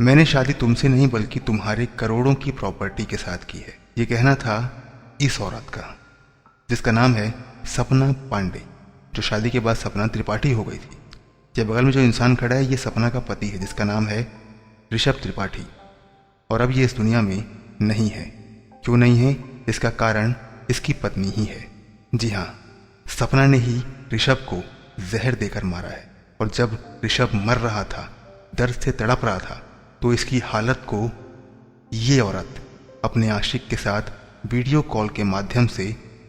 मैंने शादी तुमसे नहीं बल्कि तुम्हारे करोड़ों की प्रॉपर्टी के साथ की है। ये कहना था इस औरत का, जिसका नाम है सपना पांडे, जो शादी के बाद सपना त्रिपाठी हो गई थी। ये बगल में जो इंसान खड़ा है, ये सपना का पति है, जिसका नाम है ऋषभ त्रिपाठी। और अब ये इस दुनिया में नहीं है। क्यों नहीं है? इसका कारण इसकी पत्नी ही है। जी हाँ, सपना ने ही ऋषभ को जहर देकर मारा है। और जब ऋषभ मर रहा था, दर्द से तड़प रहा था, तो इसकी हालत को ये औरत अपने आशिक के साथ वीडियो कॉल के माध्यम से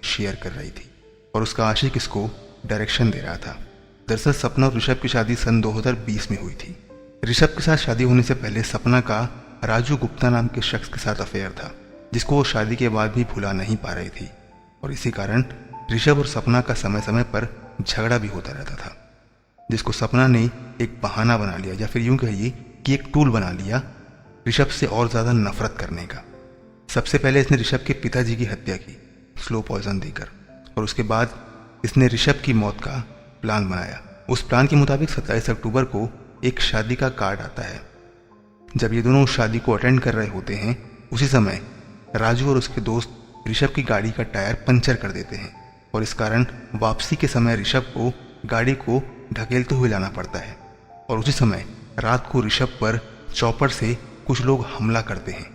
शेयर कर रही थी और उसका आशिक इसको डायरेक्शन दे रहा था। दरअसल सपना और ऋषभ की शादी सन 2020 में हुई थी। ऋषभ के साथ शादी होने से पहले सपना का राजू गुप्ता नाम के शख्स के साथ अफेयर था, जिसको वो शादी के बाद भी भुला नहीं पा रही थी। और इसी कारण ऋषभ और सपना का समय समय पर झगड़ा भी होता रहता था, जिसको सपना ने एक बहाना बना लिया, या फिर यूं कहिए कि एक टूल बना लिया ऋषभ से और ज़्यादा नफरत करने का। सबसे पहले इसने ऋषभ के पिताजी की हत्या की स्लो पॉइजन देकर, और उसके बाद इसने ऋषभ की मौत का प्लान बनाया। उस प्लान के मुताबिक 27 अक्टूबर को एक शादी का कार्ड आता है। जब ये दोनों उस शादी को अटेंड कर रहे होते हैं, उसी समय राजू और उसके दोस्त ऋषभ की गाड़ी का टायर पंचर कर देते हैं और इस कारण वापसी के समय ऋषभ को गाड़ी को ढकेलते हुए लाना पड़ता है। और उसी समय रात को ऋषभ पर चॉपर से कुछ लोग हमला करते हैं।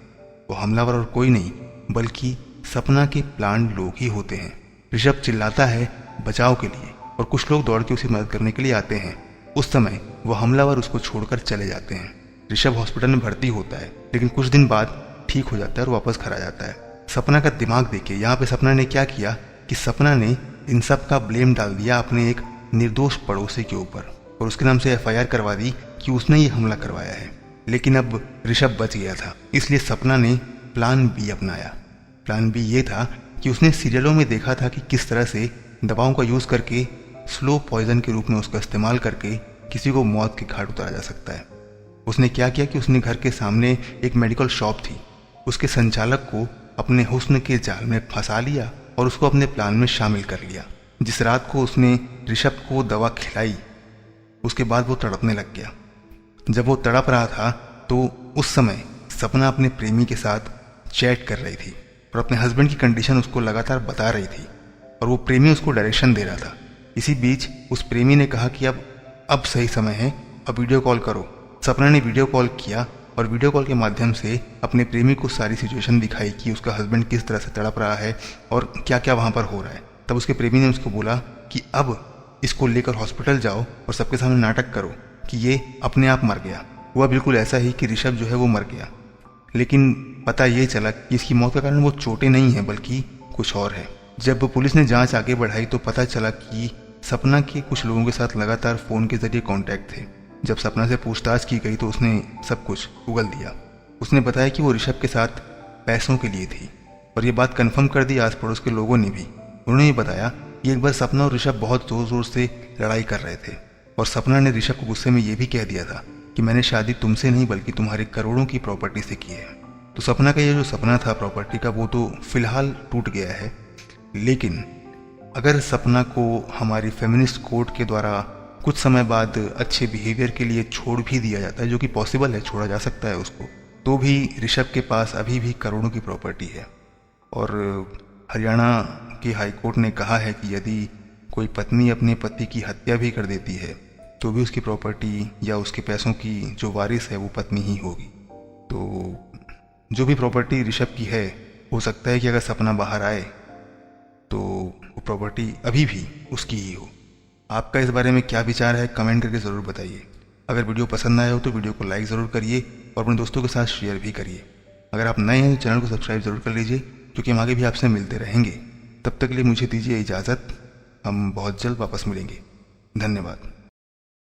वो हमलावर और कोई नहीं बल्कि सपना के प्लांट लोग ही होते हैं। ऋषभ चिल्लाता है बचाव के लिए और कुछ लोग दौड़ के उसे मदद करने के लिए आते हैं। उस समय वो हमलावर उसको छोड़कर चले जाते हैं। ऋषभ हॉस्पिटल में भर्ती होता है, लेकिन कुछ दिन बाद ठीक हो जाता है और वापस घर आ जाता है। सपना का दिमाग देखिए, यहाँ पे सपना ने क्या किया कि सपना ने इन सब का ब्लेम डाल दिया अपने एक निर्दोष पड़ोसी के ऊपर और उसके नाम से एफआईआर करवा दी कि उसने ये हमला करवाया है। लेकिन अब ऋषभ बच गया था, इसलिए सपना ने प्लान बी अपनाया। प्लान बी ये था कि उसने सीरियलों में देखा था कि किस तरह से दवाओं का यूज़ करके स्लो पॉइजन के रूप में उसका इस्तेमाल करके किसी को मौत के घाट उतारा जा सकता है। उसने क्या किया कि उसने घर के सामने एक मेडिकल शॉप थी, उसके संचालक को अपने हुस्न के जाल में फंसा लिया और उसको अपने प्लान में शामिल कर लिया। जिस रात को उसने ऋषभ को दवा खिलाई, उसके बाद वो तड़पने लग गया। जब वो तड़प रहा था तो उस समय सपना अपने प्रेमी के साथ चैट कर रही थी और अपने हस्बैंड की कंडीशन उसको लगातार बता रही थी और वो प्रेमी उसको डायरेक्शन दे रहा था। इसी बीच उस प्रेमी ने कहा कि अब सही समय है, अब वीडियो कॉल करो। सपना ने वीडियो कॉल किया और वीडियो कॉल के माध्यम से अपने प्रेमी को सारी सिचुएशन दिखाई कि उसका हस्बैंड किस तरह से तड़प रहा है और क्या क्या वहाँ पर हो रहा है। तब उसके प्रेमी ने उसको बोला कि अब इसको लेकर हॉस्पिटल जाओ और सबके सामने नाटक करो कि ये अपने आप मर गया। हुआ बिल्कुल ऐसा ही कि ऋषभ जो है वो मर गया, लेकिन पता ये चला कि इसकी मौत का कारण वो चोटें नहीं है बल्कि कुछ और है। जब पुलिस ने जांच आगे बढ़ाई तो पता चला कि सपना के कुछ लोगों के साथ लगातार फ़ोन के जरिए कांटेक्ट थे। जब सपना से पूछताछ की गई तो उसने सब कुछ उगल दिया। उसने बताया कि वो ऋषभ के साथ पैसों के लिए थी और ये बात कन्फर्म कर दी आस पड़ोस के लोगों ने भी। उन्होंने ये बताया कि एक बार सपना और ऋषभ बहुत ज़ोर ज़ोर से लड़ाई कर रहे थे और सपना ने ऋषभ को गुस्से में ये भी कह दिया था कि मैंने शादी तुमसे नहीं बल्कि तुम्हारे करोड़ों की प्रॉपर्टी से की है। तो सपना का ये जो सपना था प्रॉपर्टी का, वो तो फिलहाल टूट गया है। लेकिन अगर सपना को हमारी फेमिनिस्ट कोर्ट के द्वारा कुछ समय बाद अच्छे बिहेवियर के लिए छोड़ भी दिया जाता है, जो कि पॉसिबल है, छोड़ा जा सकता है उसको, तो भी ऋषभ के पास अभी भी करोड़ों की प्रॉपर्टी है। और हरियाणा की हाई कोर्ट ने कहा है कि यदि कोई पत्नी अपने पति की हत्या भी कर देती है तो भी उसकी प्रॉपर्टी या उसके पैसों की जो वारिस है वो पत्नी ही होगी। तो जो भी प्रॉपर्टी ऋषभ की है, हो सकता है कि अगर सपना बाहर आए तो वो प्रॉपर्टी अभी भी उसकी ही हो। आपका इस बारे में क्या विचार है, कमेंट करके ज़रूर बताइए। अगर वीडियो पसंद आया हो तो वीडियो को लाइक ज़रूर करिए और अपने दोस्तों के साथ शेयर भी करिए। अगर आप नए हैं तो चैनल को सब्सक्राइब ज़रूर कर लीजिए, क्योंकि हम आगे भी आपसे मिलते रहेंगे। तब तक के लिए मुझे दीजिए इजाज़त। हम बहुत जल्द वापस मिलेंगे। धन्यवाद।